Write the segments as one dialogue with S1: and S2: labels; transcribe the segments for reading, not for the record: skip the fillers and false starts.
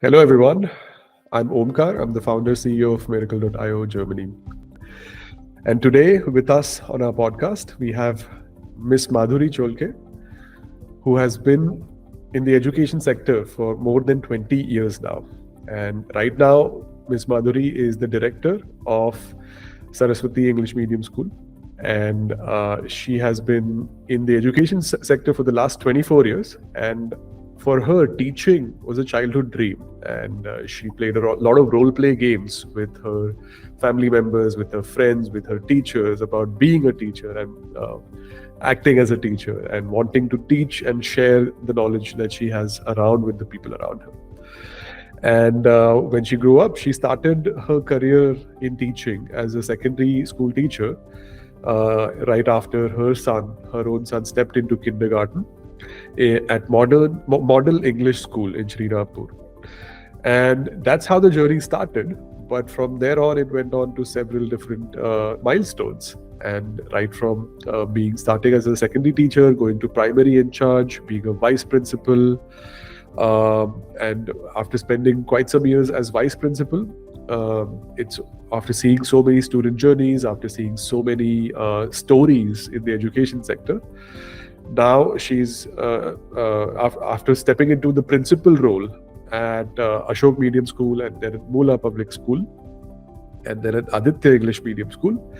S1: Hello, everyone. I'm Omkar. I'm the founder CEO of Miracle.io Germany. And today, with us on our podcast, we have Miss Madhuri Cholke, who has been in the education sector for more than 20 years now. And right now, Miss Madhuri is the director of Saraswati English Medium School. And she has been in the education sector for the last 24 years. And for her, teaching was a childhood dream. And she played a lot of role play games with her family members, with her friends, with her teachers about being a teacher and acting as a teacher and wanting to teach and share the knowledge that she has around with the people around her. And when she grew up, she started her career in teaching as a secondary school teacher right after her own son, stepped into kindergarten at Model English School in Shrirampur. And that's how the journey started. But from there on, it went on to several different milestones. And right from starting as a secondary teacher, going to primary in charge, being a vice principal, and after spending quite some years as vice principal, it's after seeing so many student journeys, after seeing so many stories in the education sector. Now she's after stepping into the principal role at Ashok Medium School, and then at Mula Public School, and then at Aditya English Medium School.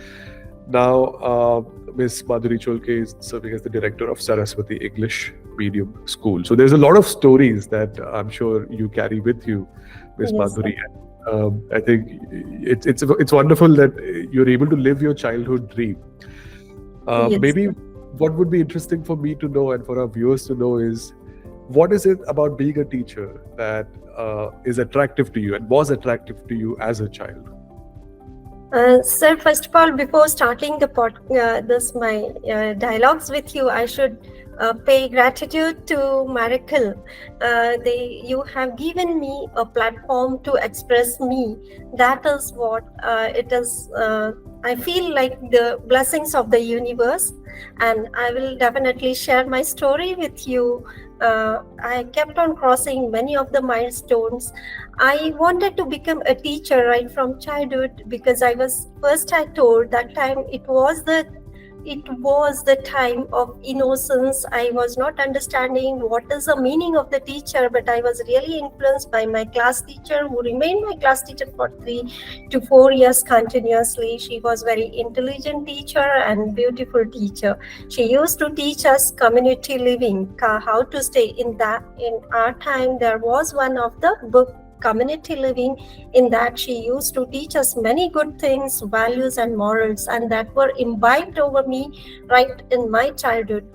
S1: Now, Ms. Madhuri Cholke is serving as the director of Saraswati English Medium School. So there's a lot of stories that I'm sure you carry with you, Ms.
S2: Yes,
S1: Madhuri. I think it's wonderful that you're able to live your childhood dream.
S2: yes.
S1: Maybe what would be interesting for me to know and for our viewers to know is, what is it about being a teacher that is attractive to you and was attractive to you as a child?
S2: Sir, first of all, before starting the my dialogues with you, I should pay gratitude to Miracle. You have given me a platform to express me. That is what it is. I feel like the blessings of the universe, and I will definitely share my story with you. I kept on crossing many of the milestones. I wanted to become a teacher right from childhood because I told that time it was the time of innocence. I was not understanding what is the meaning of the teacher, but I was really influenced by my class teacher, who remained my class teacher for 3 to 4 years continuously. She was very intelligent teacher and beautiful teacher. She used to teach us community living, how to stay in that. In our time, there was one of the book, Community Living. In that, she used to teach us many good things, values and morals, and that were imbibed over me right in my childhood.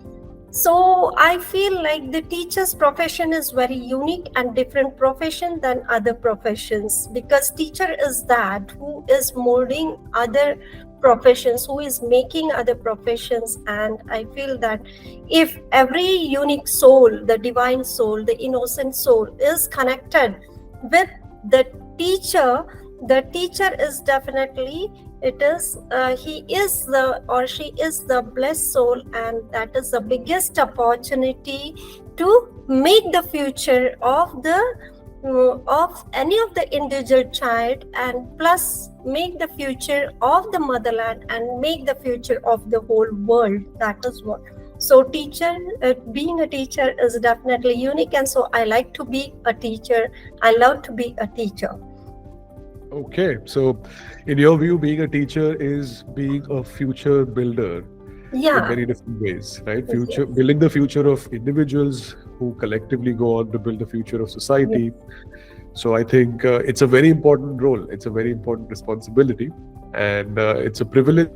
S2: So I feel like the teacher's profession is very unique and different profession than other professions, because teacher is that who is molding other professions, who is making other professions. And I feel that if every unique soul, the divine soul, the innocent soul is connected with the teacher is definitely, it is he is the or she is the blessed soul, and that is the biggest opportunity to make the future of any of the individual child, and plus make the future of the motherland and make the future of the whole world. That is what. So being a teacher is definitely unique, and so I like to be a teacher. I love to be a teacher.
S1: Okay, so in your view, being a teacher is being a future builder in many different ways, right? Building the future of individuals who collectively go on to build the future of society. So I think it's a very important role. It's a very important responsibility, and it's a privilege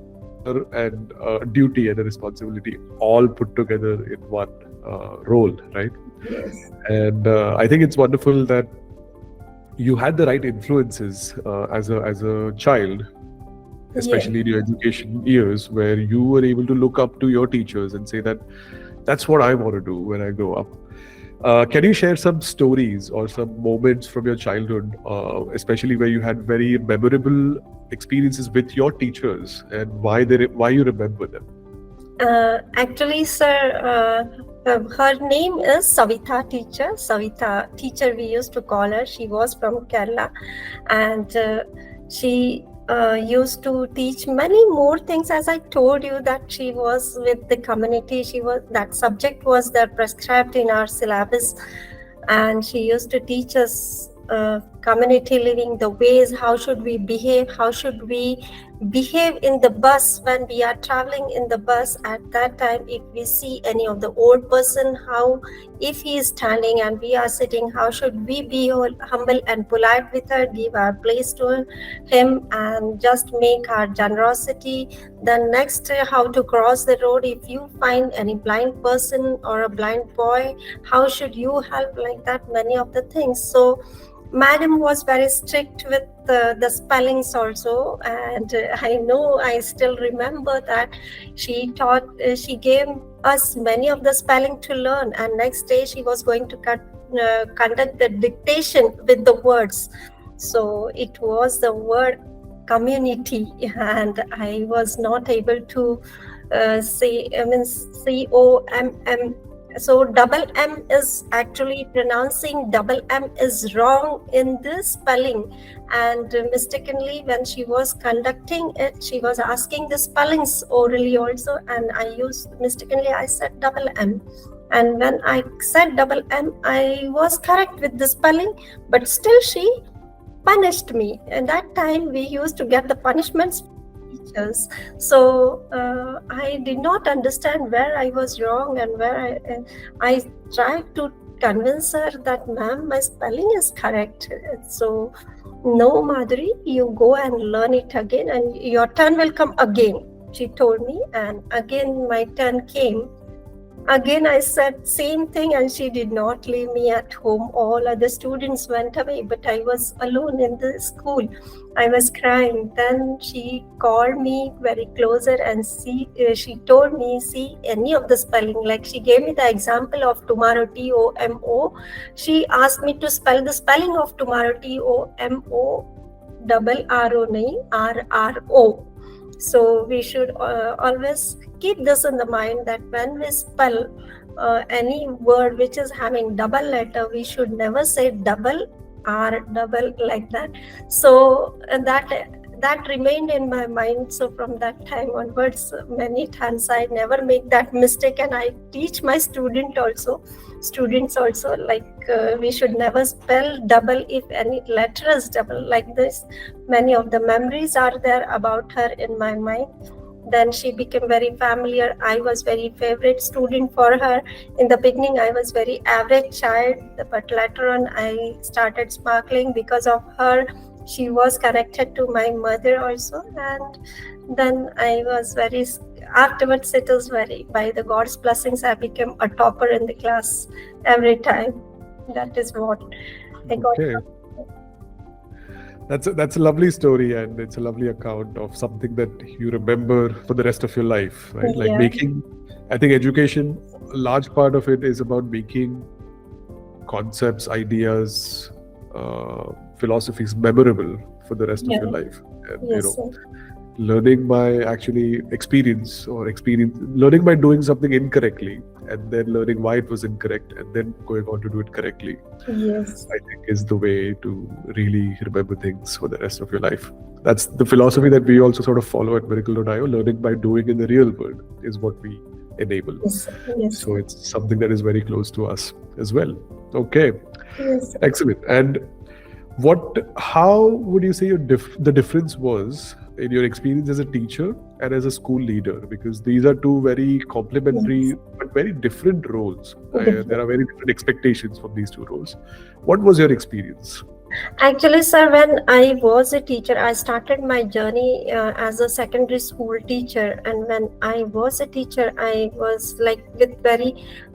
S1: and a duty and a responsibility all put together in one role, right?
S2: Yes.
S1: And I think it's wonderful that you had the right influences as a child, especially in your education years, where you were able to look up to your teachers and say that that's what I want to do when I grow up. Can you share some stories or some moments from your childhood, especially where you had very memorable experiences with your teachers, and why you remember them?
S2: Actually, sir, her name is Savita teacher. Savita teacher, we used to call her. She was from Kerala, and she used to teach many more things. As I told you, that she was with the community. She was, that subject was there prescribed in our syllabus, and she used to teach us community living, the ways how should we behave, how should we behave in the bus when we are traveling in the bus. At that time, if we see any of the old person, how, if he is standing and we are sitting, how should we be humble and polite with her, give our place to him, and just make our generosity. Then next, how to cross the road. If you find any blind person or a blind boy, how should you help, like that, many of the things. So madam was very strict with the spellings also, and I know, I still remember that she taught, she gave us many of the spelling to learn, and next day she was going to conduct the dictation with the words. So it was the word community, and I was not able to say, I mean, COMM. So double M is actually pronouncing double M is wrong in this spelling, and mistakenly when she was conducting it, she was asking the spellings orally also, and I used mistakenly, I said double M, and when I said double M, I was correct with the spelling, but still she punished me. And that time we used to get the punishments teachers. So I did not understand where I was wrong, and where I tried to convince her that, ma'am, my spelling is correct. So no, Madhuri, you go and learn it again, and your turn will come again, she told me. And again my turn came. Again I said same thing, and she did not leave me at home. All other students went away, but I was alone in the school. I was crying. Then she called me very closer, and she told me, see any of the spelling, like she gave me the example of tomorrow, TOMO. She asked me to spell the spelling of tomorrow, TOMO double RO nahi, RRO. So we should always keep this in the mind, that when we spell any word which is having double letter, we should never say double R double, like that. So that remained in my mind. So from that time onwards, many times I never make that mistake, and I teach my students also, like we should never spell double if any letter is double, like this. Many of the memories are there about her in my mind. Then she became very familiar. I was very favorite student for her. In the beginning, I was very average child, but later on, I started sparkling because of her. She was connected to my mother also, and then I was very. Afterwards, it is very, by the God's blessings, I became a topper in the class every time. That is what I got.
S1: Okay. That's a lovely story, and it's a lovely account of something that you remember for the rest of your life, right? Like making, I think education, a large part of it is about making concepts, ideas, philosophies memorable for the rest of your life. And, learning by actually learning by doing something incorrectly, and then learning why it was incorrect, and then going on to do it correctly.
S2: Yes.
S1: I think is the way to really remember things for the rest of your life. That's the philosophy that we also sort of follow at Miracle.io. Learning by doing in the real world is what we enable.
S2: Yes.
S1: So it's something that is very close to us as well. Okay.
S2: Yes.
S1: Excellent. And how would you say the difference was in your experience as a teacher and as a school leader? Because these are two very complementary but very different roles. There are very different expectations from these two roles. What was your experience?
S2: Actually, sir, when I was a teacher, I started my journey as a secondary school teacher. And when I was a teacher, I was like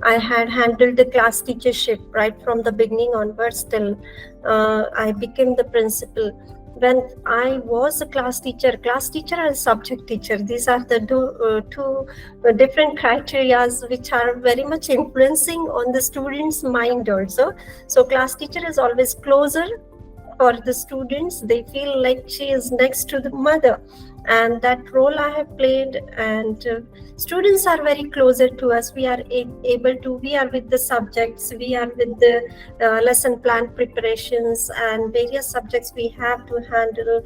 S2: I had handled the class teachership right from the beginning onwards till I became the principal. When I was a class teacher and subject teacher, these are the two different criteria which are very much influencing on the student's mind also. So class teacher is always closer for the students. They feel like she is next to the mother, and that role I have played. And students are very closer to us. We are able to, we are with the subjects, we are with the lesson plan preparations and various subjects we have to handle.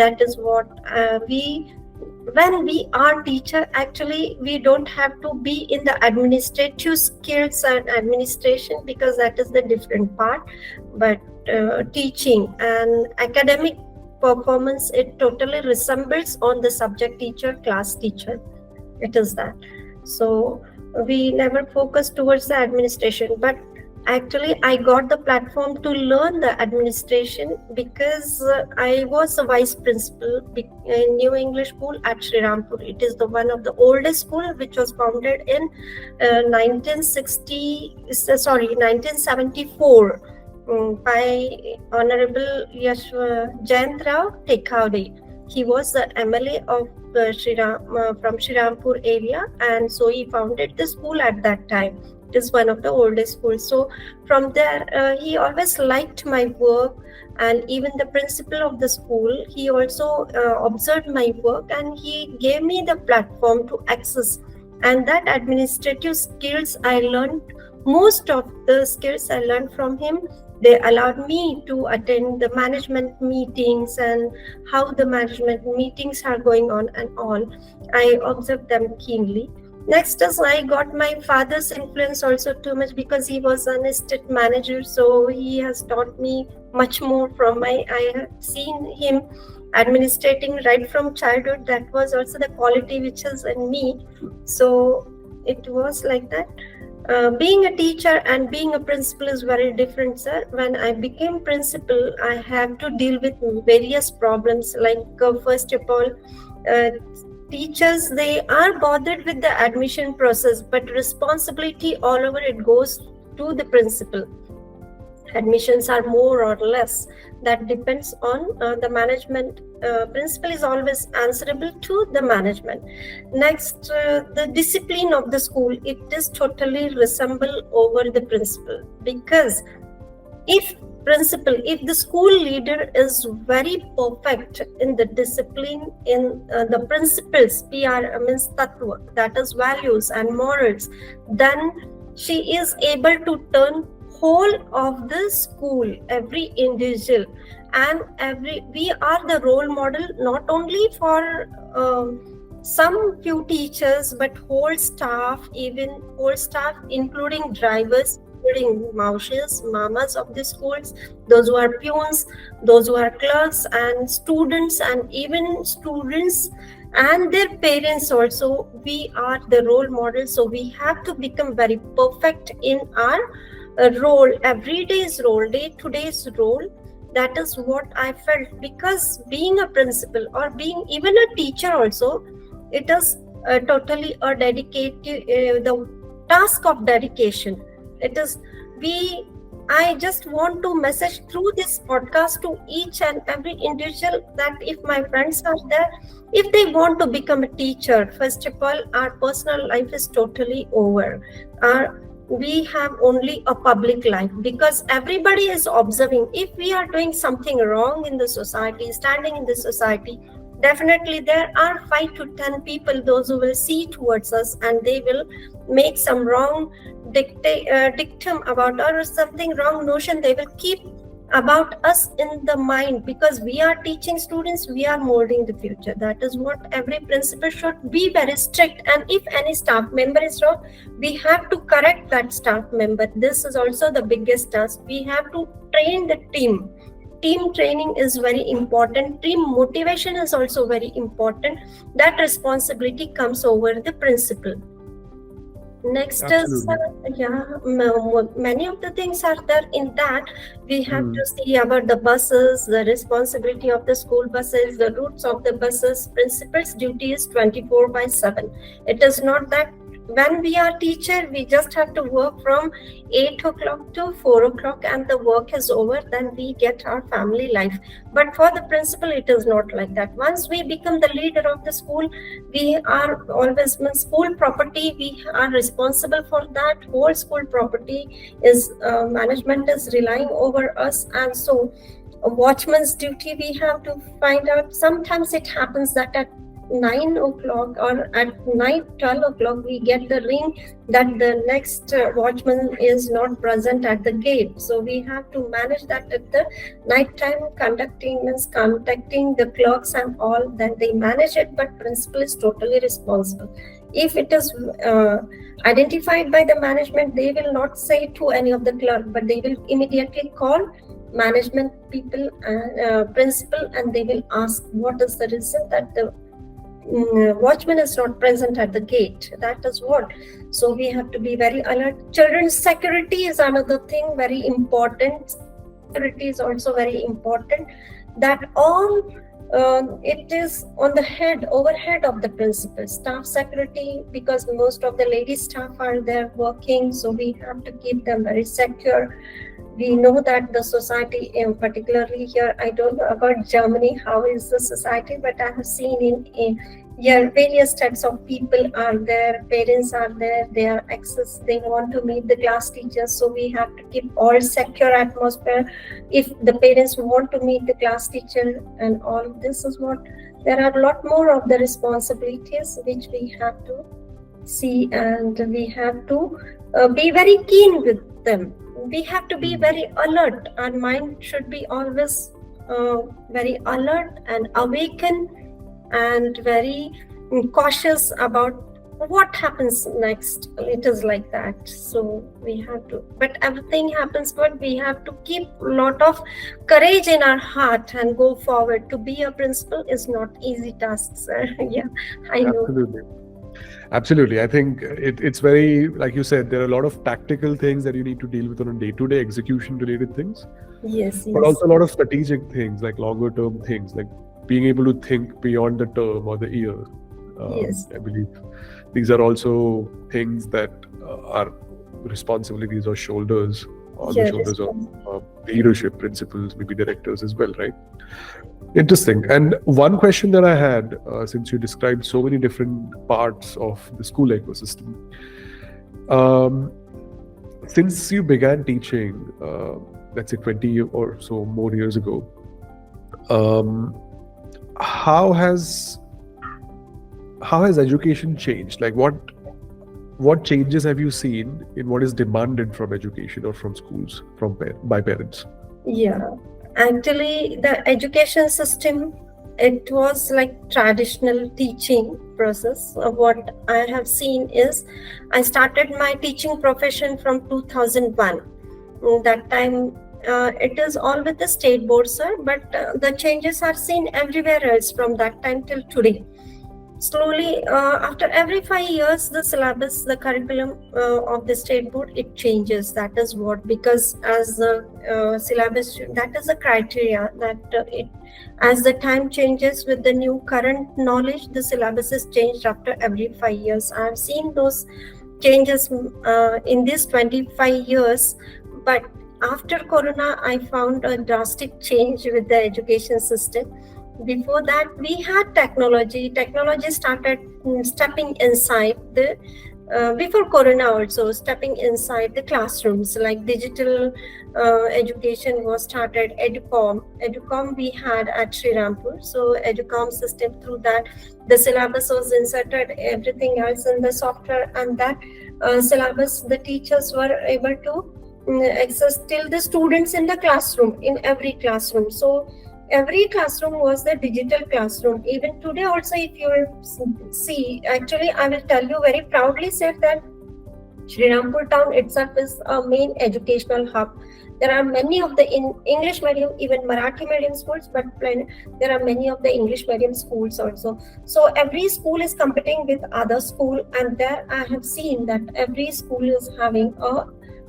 S2: That is what we when we are teacher, actually we don't have to be in the administrative skills and administration, because that is the different part. But teaching and academic performance, it totally resembles on the subject teacher, class teacher. It is that. So we never focus towards the administration, but actually I got the platform to learn the administration because I was a vice principal in New English School at Shrirampur. It is the one of the oldest school, which was founded in 1974 by Honorable Jayant Rao Tekhade. He was the MLA of from Shrirampur area, and so he founded the school at that time. It is one of the oldest schools. So from there, he always liked my work, and even the principal of the school, he also observed my work, and he gave me the platform to access. And that administrative skills I learned, most of the skills I learned from him. They allowed me to attend the management meetings and how the management meetings are going on and all. I observed them keenly. Next is I got my father's influence also too much, because he was an estate manager. So he has taught me much more from I have seen him administrating right from childhood. That was also the quality which is in me. So it was like that. Being a teacher and being a principal is very different, sir. When I became principal, I have to deal with various problems. Like first of all, teachers, they are bothered with the admission process, but responsibility all over it goes to the principal. Admissions are more or less, that depends on the management. Principal is always answerable to the management. Next, the discipline of the school, it is totally resemble over the principal, because if the school leader is very perfect in the discipline, in the principles, means tattva, that is values and morals, then she is able to turn whole of the school, every individual, and we are the role model, not only for some few teachers, but whole staff, even whole staff, including drivers, including maushas, mamas of the schools, those who are peons, those who are clerks, and students, and even students and their parents also. We are the role models, so we have to become very perfect in our role, everyday's role, day-to-day's role. That is what I felt, because being a principal or being even a teacher also, it is totally a dedicated, the task of dedication. It is, I just want to message through this podcast to each and every individual that if my friends are there, if they want to become a teacher, first of all, our personal life is totally over. We have only a public life, because everybody is observing. If we are doing something wrong in the society, standing in the society, definitely there are 5 to 10 people, those who will see towards us, and they will make some wrong dictum about us, or something wrong notion they will keep about us in the mind, because we are teaching students, we are molding the future. That is what every principal should be very strict. And if any staff member is wrong, we have to correct that staff member. This is also the biggest task. We have to train the team. Team training is very important. Team motivation is also very important. That responsibility comes over the principal. Next
S1: Absolutely.
S2: is many of the things are there in that. We have to see about the buses, the responsibility of the school buses, the routes of the buses. Principal's duty is 24/7. It is not that when we are teacher, we just have to work from 8 o'clock to 4 o'clock and the work is over, then we get our family life. But for the principal, it is not like that. Once we become the leader of the school, we are always school property, we are responsible for that. Whole school property is management is relying over us, and so a watchman's duty we have to find out. Sometimes it happens that at 9 o'clock or at night 12 o'clock we get the ring that the next watchman is not present at the gate. So we have to manage that at the night time. Conducting means contacting the clerks and all, then they manage it, but principal is totally responsible. If it is identified by the management, they will not say to any of the clerk, but they will immediately call management people and principal, and they will ask what is the reason that the watchman is not present at the gate. That is what. So we have to be very alert. Children's security is another thing, very important. Security is also very important. That all it is on the overhead of the principal. Staff security, because most of the lady staff are there working, so we have to keep them very secure. We know that the society, particularly here, I don't know about Germany, how is the society, but I have seen in here various types of people are there, parents are there, they want to meet the class teachers, so we have to keep all secure atmosphere. If the parents want to meet the class teacher and all, this is what, there are a lot more of the responsibilities which we have to see, and we have to be very keen with them. We have to be very alert. Our mind should be always very alert and awakened and very cautious about what happens next. It is like that. So we have to, but everything happens, but we have to keep a lot of courage in our heart and go forward. To be a principal is not easy task, sir. Yeah, I know.
S1: Absolutely. I think it's very, like you said, there are a lot of tactical things that you need to deal with on a day-to-day execution related things.
S2: Yes.
S1: But also a lot of strategic things, like longer term things, like being able to think beyond the term or the year.
S2: Yes.
S1: I believe these are also things that are responsibilities or shoulders on the shoulders of leadership, principals, maybe directors as well, right? Interesting. And one question that I had, since you described so many different parts of the school ecosystem, since you began teaching, let's say 20 or so more years ago, how has education changed? Like what changes have you seen in what is demanded from education or from schools by parents?
S2: Yeah. Actually, the education system, it was like traditional teaching process. What I have seen is, I started my teaching profession from 2001. That time, it is all with the state board, sir, but the changes are seen everywhere else from that time till today. Slowly, after every 5 years, the syllabus, the curriculum of the state board, it changes. That is what, because as the syllabus, that is the criteria that as the time changes with the new current knowledge, the syllabus is changed after every 5 years. I have seen those changes in these 25 years, but after Corona, I found a drastic change with the education system. Before that, we had technology. Technology started stepping inside the, before Corona also, stepping inside the classrooms, like digital education was started, Educom we had at Shrirampur. So Educom system, through that, the syllabus was inserted, everything else in the software, and that syllabus, the teachers were able to access till the students in the classroom, in every classroom. So every classroom was the digital classroom. Even today also, if you will see, actually I will tell you very proudly said that Shrirampur town itself is a main educational hub. There are many of the English medium, even Marathi medium schools, but there are many of the English medium schools also. So every school is competing with other school, and there I have seen that every school is having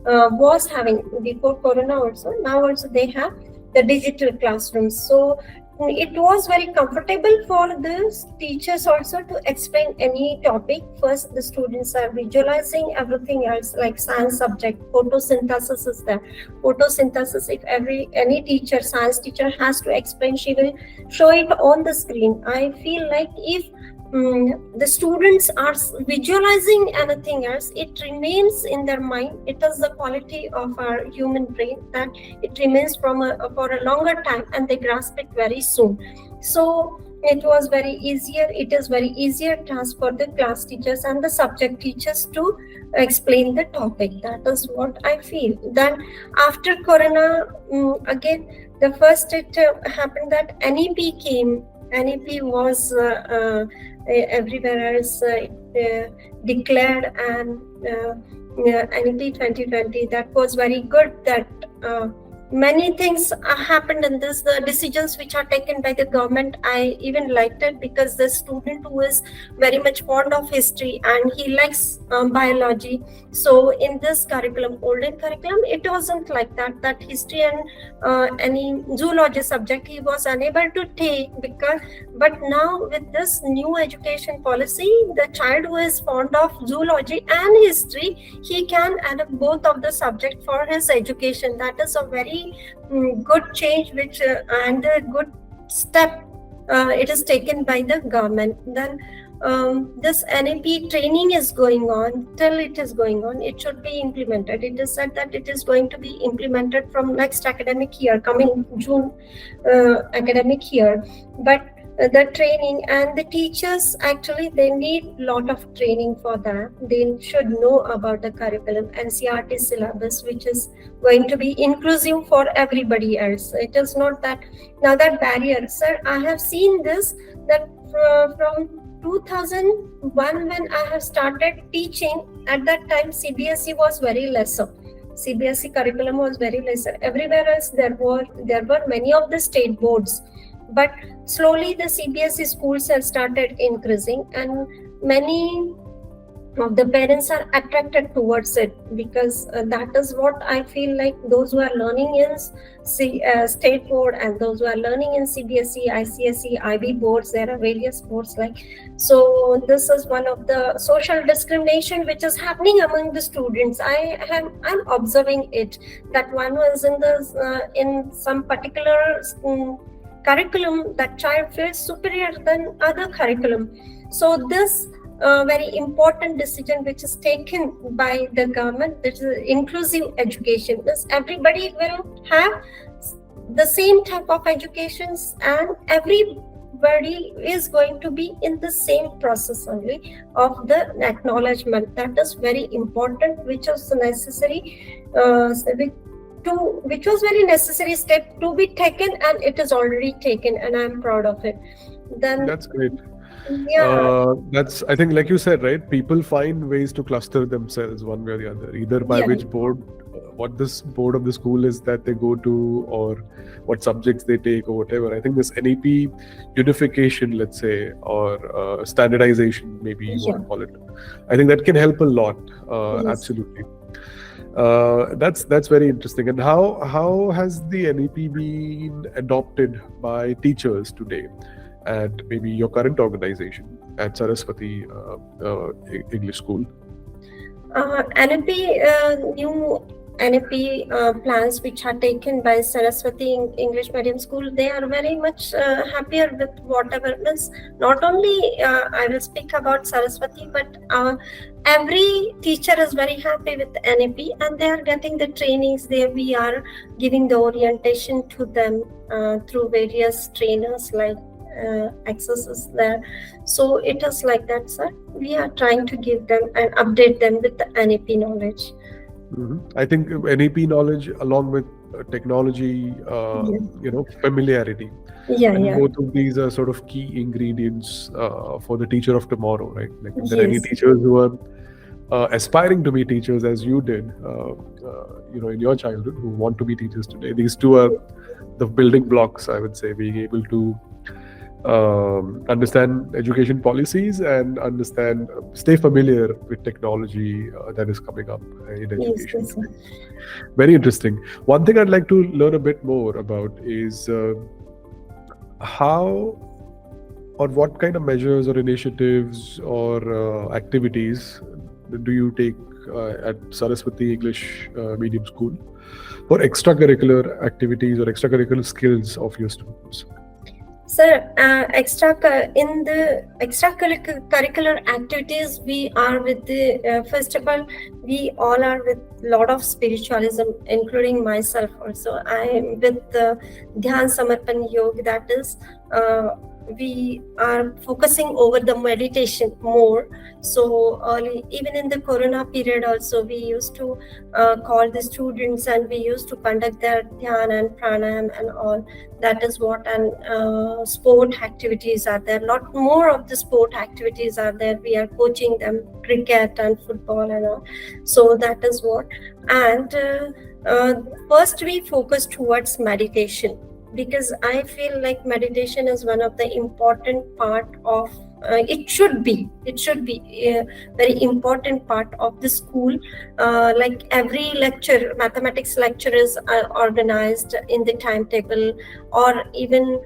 S2: was having, before Corona also, now also they have the digital classrooms. So it was very comfortable for the teachers also to explain any topic. First, the students are visualizing everything else, like science subject, photosynthesis is there. Photosynthesis, if any teacher, science teacher has to explain, she will show it on the screen. I feel like if the students are visualizing anything else, it remains in their mind. It is the quality of our human brain that it remains for a longer time, and they grasp it very soon. So it was very easier. It is very easier task for the class teachers and the subject teachers to explain the topic. That is what I feel. Then after Corona, again, the first it happened that NEP came. NEP was everywhere else declared, and NEP 2020, that was very good. That many things happened in this. The decisions which are taken by the government, I even liked it, because the student who is very much fond of history and he likes biology, so in this curriculum, olden curriculum, it wasn't like that, that history and any zoology subject he was unable to take, because but now with this new education policy, the child who is fond of zoology and history, he can add up both of the subject for his education. That is a very good change, which and a good step it is taken by the government. Then this NAP training is going on. Till it is going on, it should be implemented. It is said that it is going to be implemented from next academic year, coming June academic year. But the training and the teachers, actually they need lot of training for that. They should know about the curriculum, NCERT syllabus, which is going to be inclusive for everybody else. It is not that now that barrier, sir. I have seen this, that from 2001 when I have started teaching, at that time CBSE was very lesser. CBSE curriculum was very lesser. Everywhere else there were many of the state boards, but slowly the CBSE schools have started increasing, and many of the parents are attracted towards it, because that is what I feel like. Those who are learning in state board and those who are learning in CBSE, ICSE, IB boards, there are various boards like. So this is one of the social discrimination which is happening among the students. I'm observing it, that one was in some particular curriculum, that child feels superior than other curriculum. So this very important decision which is taken by the government, this is inclusive education. This everybody will have the same type of educations, and everybody is going to be in the same process only of the acknowledgement. That is very important, which was necessary which was very necessary step to be taken, and it is already taken, and I'm proud of it. Then
S1: that's great.
S2: Yeah,
S1: That's, I think, like you said, right? People find ways to cluster themselves one way or the other, either by
S2: yeah,
S1: which board, what this board of the school is that they go to, or what subjects they take, or whatever. I think this NEP unification, let's say, or standardization, maybe you want to call it, I think that can help a lot.
S2: yes.
S1: Absolutely. That's very interesting. And how has the NEP been adopted by teachers today at maybe your current organization at Saraswati English School?
S2: NEP, new NEP plans which are taken by Saraswati English Medium School, they are very much happier with whatever means. Not only I will speak about Saraswati, but every teacher is very happy with NEP, and they are getting the trainings there. We are giving the orientation to them through various trainers, like access is there. So it is like that, sir. We are trying to give them and update them with the NEP knowledge.
S1: I think NEP knowledge along with technology, familiarity. And both of these are sort of key ingredients for the teacher of tomorrow, right? Like if there are any teachers who are aspiring to be teachers, as you did, in your childhood, who want to be teachers today, these two are the building blocks, I would say, being able to understand education policies and stay familiar with technology that is coming up in education.
S2: Yes.
S1: Very interesting. One thing I'd like to learn a bit more about is how or what kind of measures or initiatives or activities do you take at Saraswati English Medium School for extracurricular activities or extracurricular skills of your students?
S2: Sir, in the extracurricular activities, we are with the first of all, we all are with lot of spiritualism, including myself also. I am with the Dhyan Samarpan Yoga. That is, we are focusing over the meditation more. So early, even in the Corona period, also we used to call the students and we used to conduct their dhyan and pranayam and all. That is what, and sport activities are there. Lot more of the sport activities are there. We are coaching them cricket and football and all. So that is what. And first we focus towards meditation, because I feel like meditation is one of the important part of it should be a very important part of the school. Like every lecture, mathematics lecture is organized in the timetable, or even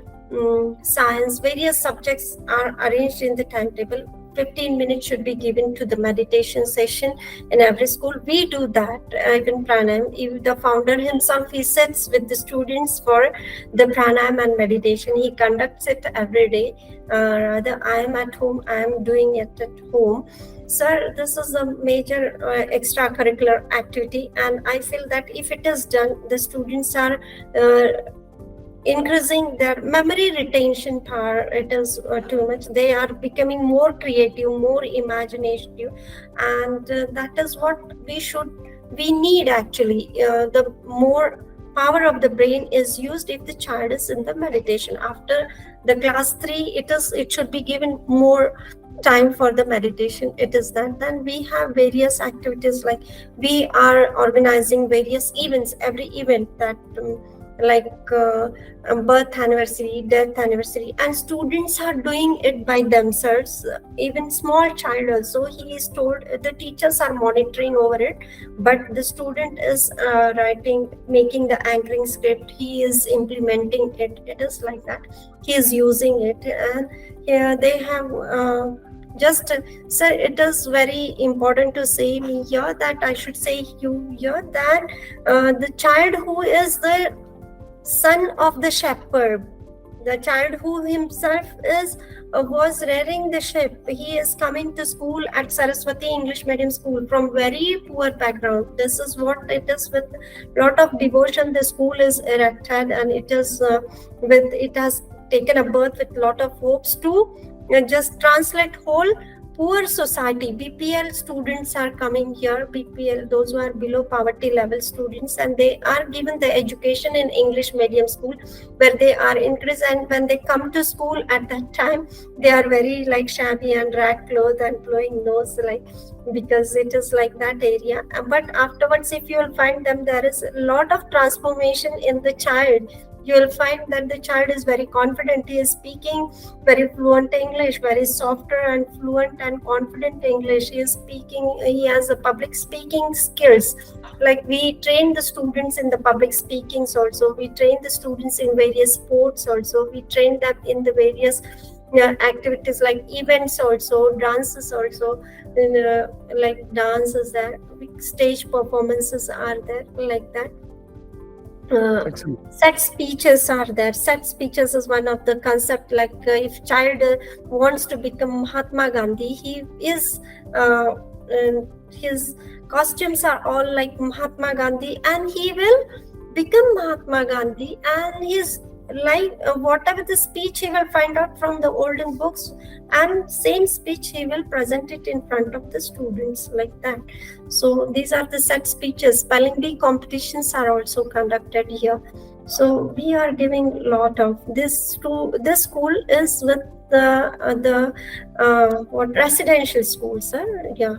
S2: science, various subjects are arranged in the timetable. 15 minutes should be given to the meditation session in every school. We do that. Even pranayam, if the founder himself, he sits with the students for the pranayam and meditation. He conducts it every day. Rather, I am at home, I am doing it at home. Sir, this is a major extracurricular activity, and I feel that if it is done, the students are increasing their memory retention power. It is too much. They are becoming more creative, more imaginative, and that is what we need actually. The more power of the brain is used if the child is in the meditation. After the class 3, it should be given more time for the meditation. It is that. Then we have various activities, like we are organizing various events, every event that like birth anniversary, death anniversary, and students are doing it by themselves. Even small child also, he is told, the teachers are monitoring over it, but the student is making the anchoring script, he is implementing it. It is like that. He is using it, and here they have just sir, it is very important to say me here that I should say you here that the child who is the son of the shepherd, the child who himself is was rearing the sheep, he is coming to school at Saraswati English Medium School from very poor background. This is what it is. With lot of devotion, the school is erected, and it is it has taken a birth with lot of hopes to just translate whole poor society. BPL students are coming here, BPL, those who are below poverty level students, and they are given the education in English medium school, where they are increased, and when they come to school at that time, they are very like shabby and rag clothes and blowing nose, like, because it is like that area. But afterwards, if you will find them, there is a lot of transformation in the child. You will find that the child is very confident. He is speaking very fluent English, very softer and fluent and confident English. He is speaking, he has a public speaking skills. Like we train the students in the public speakings also. We train the students in various sports also. We train them in the various activities like events also, dances also, like dances there, stage performances are there, like that. Set speeches are there. Set speeches is one of the concept. Like if child wants to become Mahatma Gandhi, he is his costumes are all like Mahatma Gandhi, and he will become Mahatma Gandhi, and his like whatever the speech he will find out from the olden books, and same speech he will present it in front of the students, like that. So these are the set speeches. Spelling bee competitions are also conducted here. So we are giving a lot of this to this school is with the what residential school, sir. Yeah,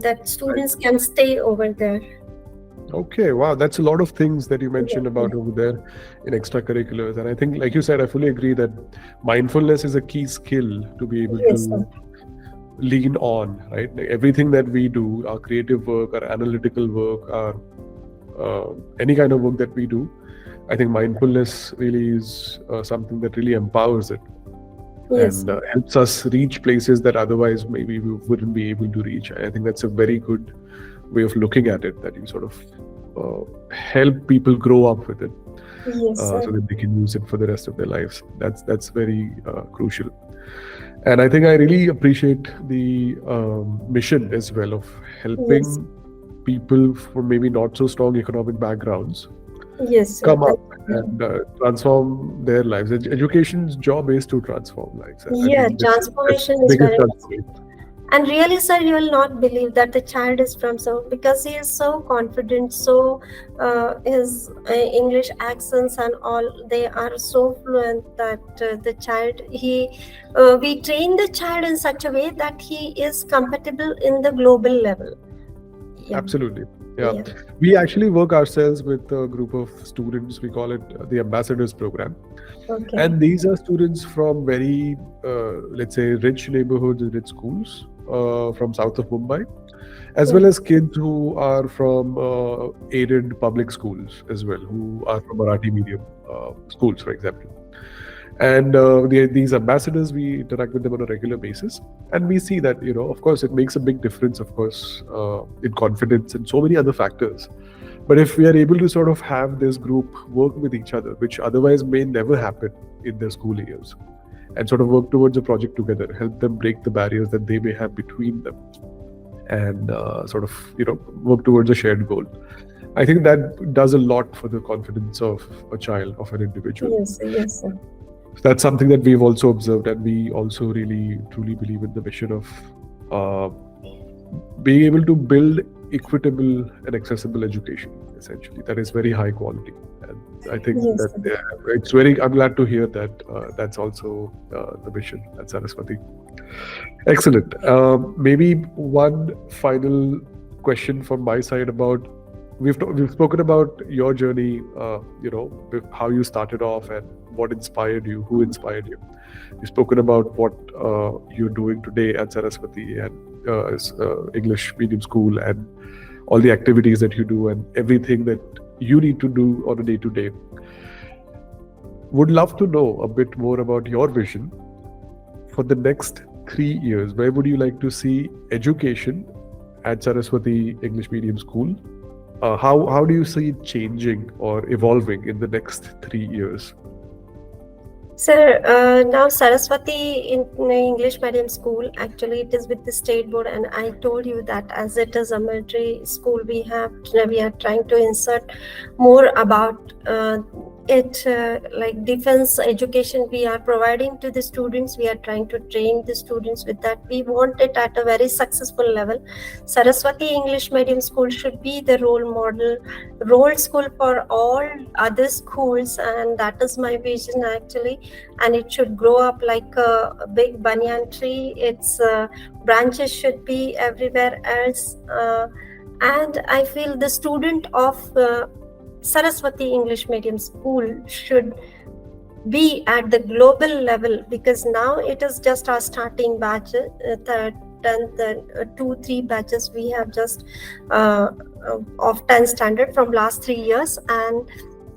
S2: that students can stay over there.
S1: Okay, wow, that's a lot of things that you mentioned about over there in extracurriculars. And I think, like you said, I fully agree that mindfulness is a key skill to be able to lean on, right? Like everything that we do, our creative work, our analytical work, our any kind of work that we do, I think mindfulness really is something that really empowers it and helps us reach places that otherwise maybe we wouldn't be able to reach. I think that's a very good way of looking at it, that you sort of help people grow up with it.
S2: Yes,
S1: so
S2: sir.
S1: that they can use it for the rest of their lives. That's very crucial. And I think I really appreciate the mission as well of
S2: Yes,
S1: helping people from maybe not so strong economic backgrounds
S2: yes, sir.
S1: come up and transform their lives. Education's job is to transform lives. I
S2: Yeah,
S1: think that's
S2: transformation
S1: the
S2: is
S1: biggest
S2: very necessary.
S1: transformation.
S2: And really, sir, you will not believe that the child is from so because he is so confident, so his English accents and all they are so fluent that the child we train the child in such a way that he is compatible in the global level. Yeah,
S1: Absolutely. Yeah.
S2: yeah.
S1: We actually work ourselves with a group of students. We call it the Ambassadors Program.
S2: Okay.
S1: And these are students from very, let's say, rich neighborhoods and rich schools from south of Mumbai, as well as kids who are from aided public schools as well, who are from Marathi medium schools, for example. And these ambassadors, we interact with them on a regular basis, and we see that, of course, it makes a big difference, of course, in confidence and so many other factors. But if we are able to sort of have this group work with each other, which otherwise may never happen in their school years, and sort of work towards a project together, help them break the barriers that they may have between them, and sort of work towards a shared goal. I think that does a lot for the confidence of a child, of an individual.
S2: Yes, yes, sir.
S1: That's something that we've also observed, and we also really truly believe in the mission of uh, being able to build equitable and accessible education. Essentially, that is very high quality, and I think
S2: Yes,
S1: that
S2: sir.
S1: it's very. I'm glad to hear that that's also the mission at Saraswati. Excellent. Maybe one final question from my side about we've spoken about your journey, with how you started off and what inspired you, who inspired you. We've spoken about what you're doing today at Saraswati and English medium school and all the activities that you do and everything that you need to do on a day to day. Would love to know a bit more about your vision for the next 3 years. Where would you like to see education at Saraswati English Medium School? How do you see it changing or evolving in the next 3 years?
S2: Sir, now Saraswati in English medium school, actually it is with the state board, and I told you that as it is a military school, we are trying to insert more about it, like defense education we are providing to the students. We are trying to train the students with that. We want it at a very successful level. Saraswati English medium school should be the role model, role school for all other schools, and that is my vision actually. And it should grow up like a big banyan tree. Its branches should be everywhere else, and I feel the student of Saraswati English Medium School should be at the global level, because now it is just our starting batch. The 2-3 batches we have just of 10 standard from last 3 years, and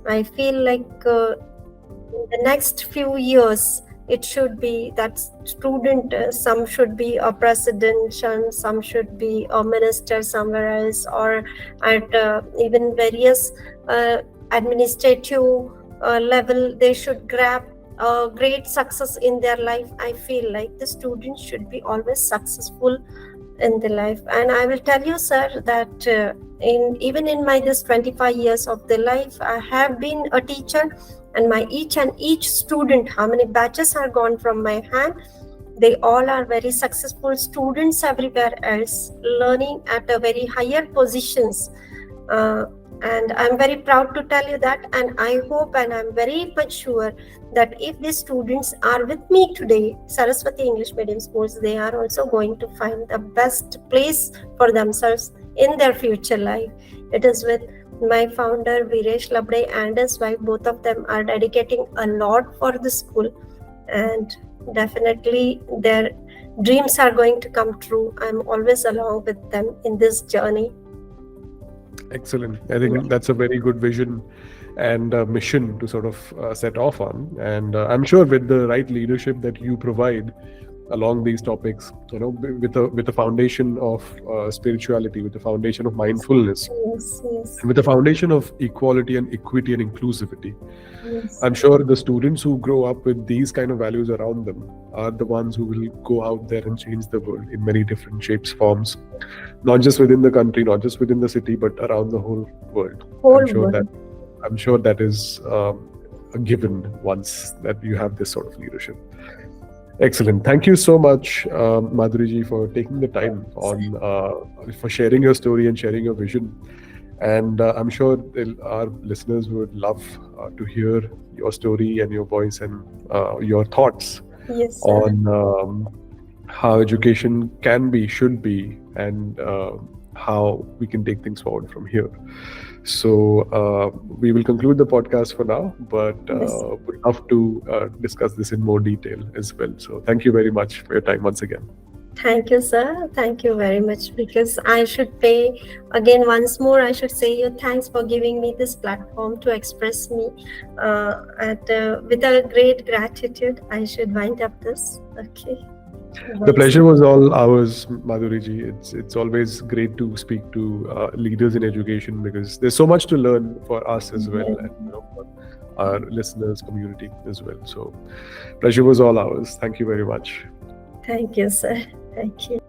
S2: I feel like in the next few years it should be that student, some should be a president, some should be a minister somewhere else, or at even various administrative level, they should grab great success in their life. I feel like the students should be always successful in the life. And I will tell you, sir, that even in my this 25 years of the life, I have been a teacher, and my each student, how many batches are gone from my hand, they all are very successful students everywhere else, learning at a very higher positions. And I'm very proud to tell you that, and I hope and I'm very much sure that if these students are with me today, Saraswati English Medium Schools, they are also going to find the best place for themselves in their future life. It is with my founder Viresh Labde and his wife, both of them are dedicating a lot for the school, and definitely their dreams are going to come true. I'm always along with them in this journey.
S1: Excellent. I think that's a very good vision and mission to sort of set off on. And I'm sure with the right leadership that you provide, along these topics, with a foundation of spirituality, with a foundation of mindfulness,
S2: Yes, yes,
S1: and with a foundation of equality and equity and inclusivity.
S2: yes,
S1: I'm sure the students who grow up with these kind of values around them are the ones who will go out there and change the world in many different shapes, forms, not just within the country, not just within the city, but around the whole world. I'm
S2: whole
S1: sure that
S2: world.
S1: I'm sure that is a given once that you have this sort of leadership. Excellent. Thank you so much, Madhuri ji, for taking the time for sharing your story and sharing your vision. And I'm sure our listeners would love to hear your story and your voice and your thoughts
S2: Yes, sir.
S1: on how education can be, should be, and how we can take things forward from here. So we will conclude the podcast for now, but
S2: Yes.
S1: would love to discuss this in more detail as well. So thank you very much for your time once again.
S2: Thank you, sir. Thank you very much. Because I should pay again once more. I should say you thanks for giving me this platform to express me. With a great gratitude, I should wind up this. Okay.
S1: The pleasure was all ours, Madhuri ji. It's always great to speak to leaders in education, because there's so much to learn for us as well, and for our listeners, community as well. So, pleasure was all ours. Thank you very much.
S2: Thank you, sir. Thank you.